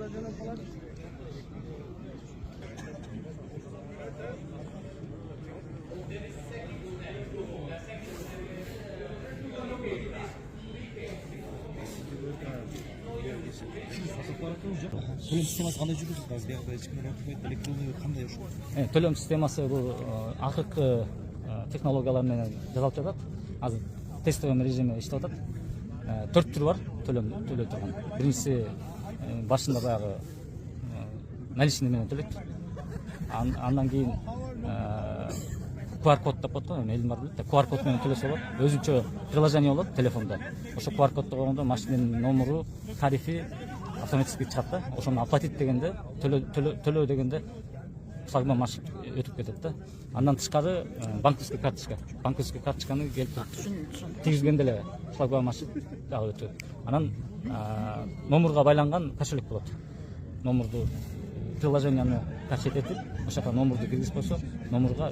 Төлем системасы кандай жүргүзүлөт? Азыр биякта эч кимден окутпайт, электрондой кандай ошол? Төлем системасы бул акыркы технологиялар менен жасалып жатат. Азыр тестовый режиме иштеп атат. 4 түр бар төлөй турган. Биринчиси башында баягы наличный менен төлөйт. Андан кийин QR код деп коет го, элдин баары билет да. QR код менен төлөсө болот. Өзүнчө приложение болот телефондо. Ошо QR кодду койгондо машинанын номеру, тарифи автоматически чыгат да. Ошону оплатить дегенде, төлөө дегенде флагман машина өтүп кетет да. Андан тышкары банковский карточканы келип тийгизгенде эле флагман машина дагы өтөт. Анан номерго байланган кошелек болот. Номерду приложенияны качет этип, ошоко номерду киргизип койсо, номерго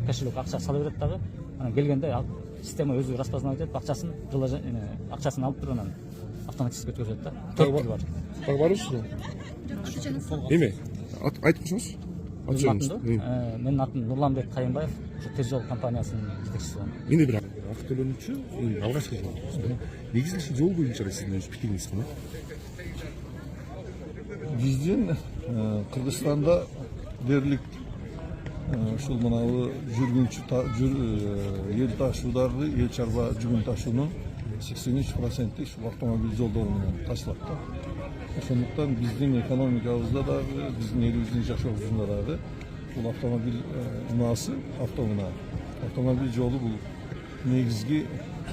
кошелек акча сала берет дагы. Анан келгенде система өзү распознавать этип, акчасын алып туруп анан автоматически өткөзөт да. Тагы барбысызбы? Эме? Айтып койсоңуз. Менин атым Нурланбек Кайымбаев, Тез жол компаниясынын жетекчисимин. Менде бир акы төлөнүүчү алгачкы жол. Негизги жол боюнча сиздин өз пикириңиз кандай? Биздин Кыргызстанда дерлик ушул мынабы жүргүнчү эл ташуудагы эл чарба жүгүн ташуунун 83% ушул автомобиль жолдору менен ташылат да. Ошондуктан биздин экономикабызда дагы, биздин элибиздин жашообузда дагы бул автомобиль унаасы, автомобиль жолу бул негизги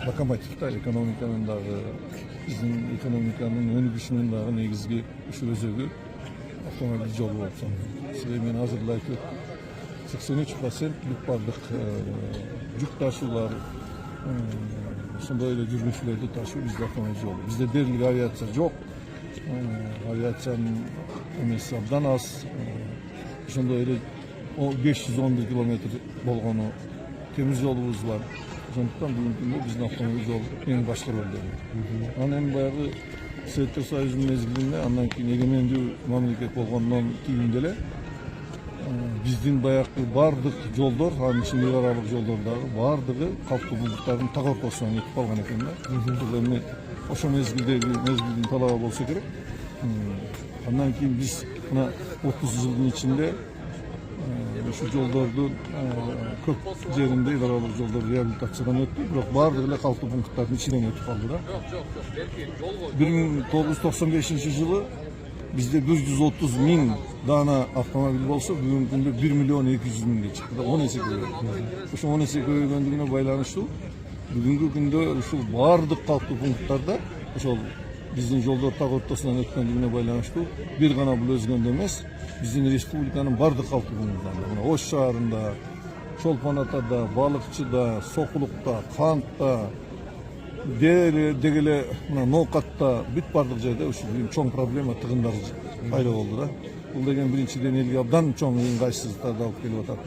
локомотив да, экономиканын дагы, биздин экономиканын өнүгүшүнүн дагы негизги ушу өзөгү автомобиль жолу болуп саналат. Себеби мен азыр эле айтып өттүм, 83% бүт бардык жүк ташуулар, ошондой эле жүргүнчүлөрдү ташуу бизде автомобиль жолу. Бизде дерлик авиация жок. Авиациянын эмеси абдан аз. Ошондой эле 511 километр болгону темир жолубуз бар. Ошондуктан бүгүнкү күндө биздин автомобиль жолу эң башкы ролду ойнойт. Анан эми баягы Советтер Союзунун мезгилинде, андан кийин эгемендүү мамлекет болгондон кийин деле биздин баягы бардык жолдор, анын ичинде эл аралык жолдор дагы бардыгы калктуу булдуктардын так ортосуна өтүп калган экен да. Бул эми ошо мезгилдин талабы болсо керек. Андан кийин биз мына 30 жылдын ичинде ушу жолдордун көп жеринде эл аралык жолдор реабилитациядан өттү, бирок бардыгы эле калктуу пункттардын ичинен өтүп калды да. 1995 жылы бизде 130 миң дана автомобиль болсо, бүгүнкү күндө 1 миллион 200 миңге чыкты да, 10 эсе көбөйдү. Ошо 10 эсе көбөйгөндүгүнө байланыштуу бүгүнкү күндө ушул бардык калктуу пункттарда ошол биздин жолдор так ортосунан өткөндүгүнө байланыштуу бир гана бул өзгөндө эмес, биздин республиканын бардык калктуу пункттарында, мына Ош шаарында, Чолпон Атада, Балыкчыда, Сокулукта, Кантта, дегеле мына Ноокатта, бүт бардык жерде ушул чоң проблема тыгындар пайда болду да. Бул деген биринчиден элге абдан чоң ыңгайсыздыктарды алып келип атат.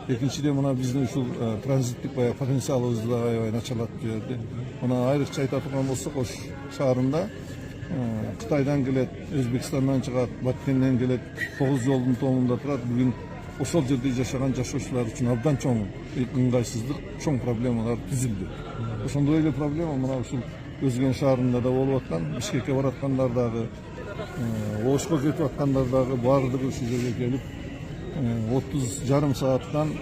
Экинчиден мына биздин ушул транзиттик баягы потенциалыбызды да аябай начарлатып жиберди. Мына айрыкча айта турган болсок, Ош шаарында Кытайдан келет, Өзбекстандан чыгат, Баткенден келет, 9 жолдун тоңунда турат. Бүгүн ошол жерде жашаган жашоочулар үчүн абдан чоң ыңгайсыздык, чоң проблемалар түзүлдү. Ошондой эле проблема мына ушул Өзгөн шаарында да болуп аткан, Бишкекке бараткандар дагы, Ошко кетип аткандар дагы баардыгы ушул жерге келип 30 жарым сааттан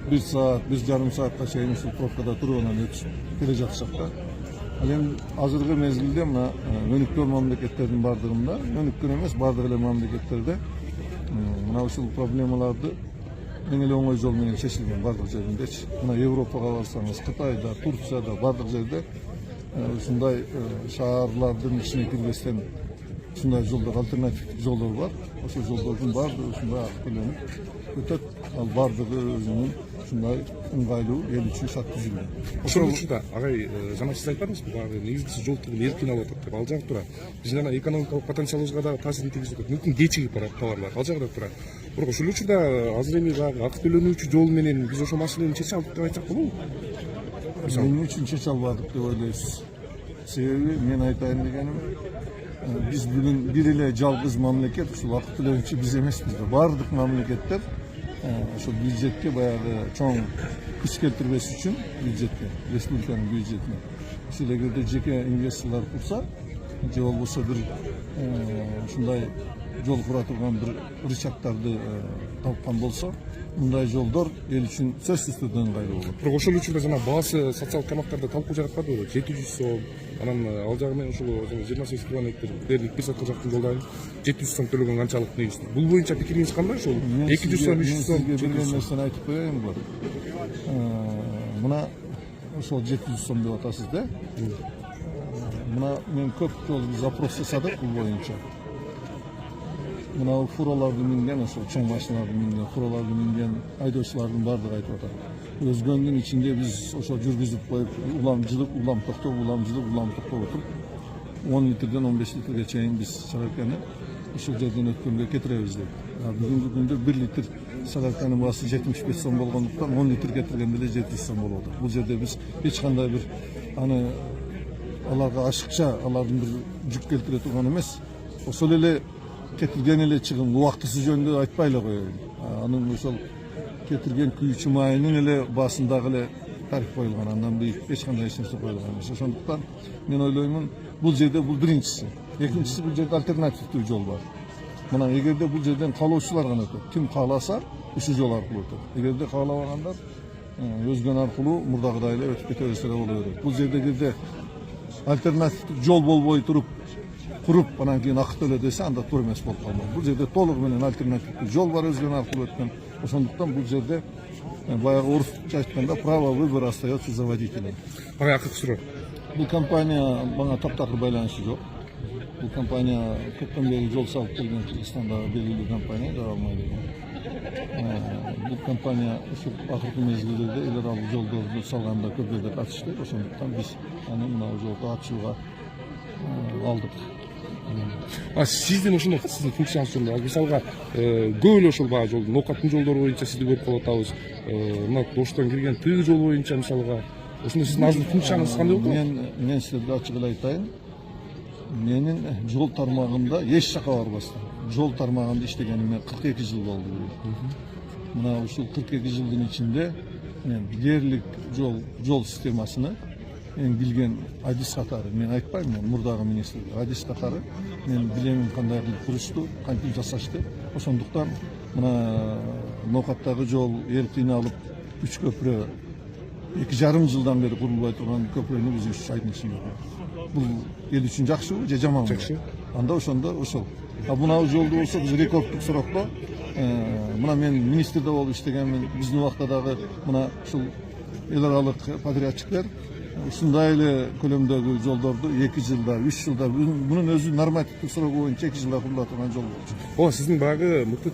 1 саат, 1,5 саатка чейин ушул пробкада туруп анан өтүшүп келе жатышат да. Ал эми азыркы мезгилде мына өнүккөн мамлекеттердин баардыгында, өнүккөн эмес, баардык эле мамлекеттерде мына ушул проблемаларды эң эле оңой жол менен чечилген баардык жериндечи. Мына Европага барсаңыз, Кытайда, Турцияда, баардык жерде ушундай шаарлардын ичине кирбестен ушундай жолдор, альтернативдик жолдор бар. Ошол жолдордун баардыгы ушундай акы төлөнүп өтөт. Ал баардыгы өзүнүн ушундай ыңгайлуу, эл үчүн шарт түзүлгөн. Ошол учурда агай жана сиз айтпадыңызбы, баягы негизгиси жол туруп эркин алып атат деп. Ал жагы туура. Биздин жана экономикалык потенциалыбызга дагы таасирин тийгизип атат. Мүмкүн кечигип барат товарлар. Ал жагы да туура. Бирок ушул учурда азыр эми баягы акы төлөнүүчү жол менен биз ошол маселени чече алдык деп айтсак болобу? Эмне үчүн чече албадык деп ойлойсуз? Себеби мен айтайын дегеним, Biz bugün bir ile жалгыз мамлекет, ушул акыт төлөөчү биз эмеспиз. Баардык мамлекеттер ошол бюджетке баягы чоң күч келтирбеш үчүн бюджетке, республиканын бюджетине. Ушул эгерде жеке инвесторлор курса, же болбосо бир ушундай жол кура турган бир рычагтарды тапкан болсо, мындай жолдор эл үчүн сөзсүз түрдө ыңгайлуу болот. Бирок ошол учурда жана баасы социалдык камактарда талкуу жаратканбы? 700 сом, анан ал жагы менен ушул 28 километр дээрлик бир сатка жактын жолдарын 700 сом төлөгөн канчалык негиз? Бул боюнча пикириңиз кандай? Ошол 200 сом, 300 сом, 700 сом. Нерсени айтып коеюн бар. Мына ошол 700 сом деп атасыз да? Мына мен көп жолу запрос жасадык бул боюнча. Мына фураларды минген, ошол чоң машиналарды минген, фураларды минген айдоочулардын баардыгы айтып атат. Өзгөндүн ичинде биз ошо жүргүзүп коюп, улам жылып, улам токтоп, улам жылып, улам токтоп отуруп, 10 литрден 15 литрге чейин биз сараканы ушул жерден өткөнгө кетиребиз деп. Бүгүнкү күндө 1 литр сараканын баасы 75 сом болгондуктан 10 литр кетиргенде эле 700 сом болот. Бул жерде биз эч кандай бир аны аларга ашыкча, алардын бир жүк келтире турган эмес. Ошол эле кетирген эле чыгым убактысы жөнүндө айтпай эле коеюн. Анын ошол кетирген күйүүчү майынын эле баасындагы эле тариф коюлган, андан бийик эч кандай эч нерсе коюлган эмес. Ошондуктан мен ойлоймун, бул жерде бул биринчиси. Экинчиси, бул жерде альтернативдүү жол бар. Мына эгерде бул жерден каалоочулар гана өтөт. Ким кааласа, ушул жол аркылуу өтөт. Эгерде каалабагандар өзгөн аркылуу мурдагыдай эле өтүп кете берсе боло берет. Бул жерде эгерде альтернативдүү жол болбой туруп, kurup andan keyin akıt öyle dese anda tur emes bolup kalmaz. Bu yerde толук менен альтернативдүү жол бар өзгөн аркылуу өткөн. Ошондуктан бул жерде баягы орусча айтканда право выбора остается за водителем. Ага, акык суроо. Бул компания мага таптакыр байланышы жок. Бул компания көптөн бери жол салып келген Кыргызстанда белгилүү компания, Даралмай деген. Бул компания ушул акыркы мезгилдерде эл аралык жолдорду салганда көп жерде катышты. Ошондуктан биз аны мына жолго катышууга алдык. Сиздин ошондой сиздин функцияңыз мисалга көп эле ошол баягы жолдун ноокаттын жолдору боюнча сизди көрүп калып атабыз. Мына Оштон кирген тыгы жол боюнча мисалга ошондой сиздин азыр функцияңыз кандай болот? Мен силерге ачык эле айтайын. Менин жол тармагында эч жака барбастан жол тармагында иштегениме 42 жыл болду. Мына ушул 42 жылдын ичинде мен дээрлик жол системасыны мен билген адис катары, мен айтпайм, мен мурдагы министр адис катары мен билемин кандай кылып курушту, кантип жасашты. Ошондуктан мына ноокаттагы жол эл кыйналып 3 көпүрө 2,5 жылдан бери курулбай турган көпүрөнү бүзүш айдын ичинде. Бул эл үчүн жакшыбы же жаманбы? Жакшы. Анда ошондо ошол. Мына жолду болсо биз рекордтук срокто мына мен министрде болуп иштегенмин. Биздин убакта дагы мына ушул эл аралык патриотчиктер ушундай эле көлөмдөгү жолдорду 2 жылда, 3 жылда мунун өзү нормативдик срогу боюнча 2 жылда курулат турган жол болчу. Сиздин баягы мыкты